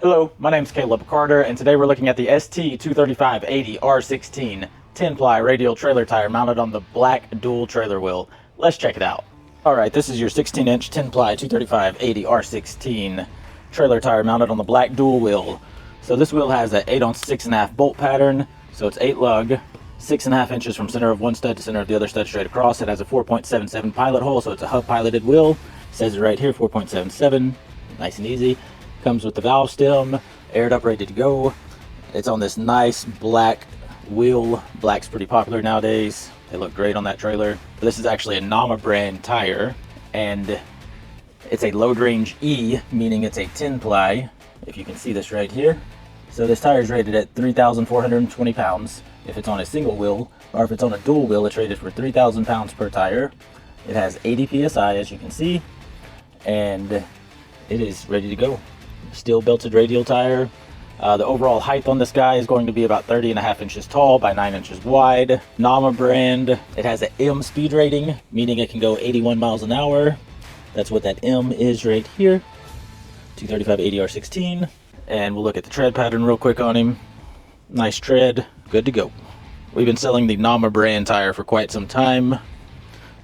Hello, my name is Caleb Carter, and today we're looking at the ST235 80R16 10-Ply radial trailer tire mounted on the black dual trailer wheel. Let's check it out. Alright, this is your 16-inch 10-Ply 235 80R16 trailer tire mounted on the black dual wheel. So this wheel has an 8-ounce 6.5 bolt pattern, so it's 8 lug, 6.5 inches from center of one stud to center of the other stud straight across. It has a 4.77 pilot hole, so it's a hub piloted wheel. It says it right here, 4.77, nice and easy. Comes with the valve stem, aired up, ready to go. It's on this nice black wheel. Black's pretty popular nowadays. They look great on that trailer. This is actually a Nama brand tire, and it's a load range E, meaning it's a 10-ply, if you can see this right here. So this tire is rated at 3,420 pounds if it's on a single wheel, or if it's on a dual wheel, it's rated for 3,000 pounds per tire. It has 80 psi, as you can see, and it is ready to go. Steel belted radial tire. The overall height on this guy is going to be about 30.5 inches tall by 9 inches wide. Nama brand. It has an M speed rating, meaning it can go 81 miles an hour. That's what that M is right here. 235 80R16. And we'll look at the tread pattern real quick on him. Nice tread, good to go. We've been selling the Nama brand tire for quite some time.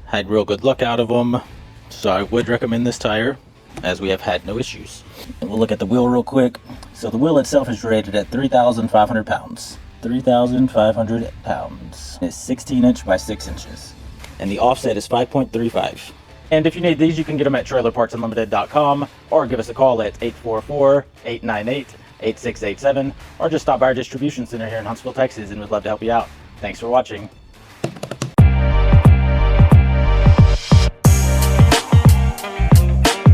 Had real good luck out of them, so I would recommend this tire, as we have had no issues. And we'll look at the wheel real quick. So the wheel itself is rated at 3,500 pounds. 3,500 pounds. It's 16 inch by 6 inches. And the offset is 5.35. And if you need these, you can get them at trailerpartsunlimited.com, or give us a call at 844-898-8687, or just stop by our distribution center here in Huntsville, Texas, and we'd love to help you out. Thanks for watching.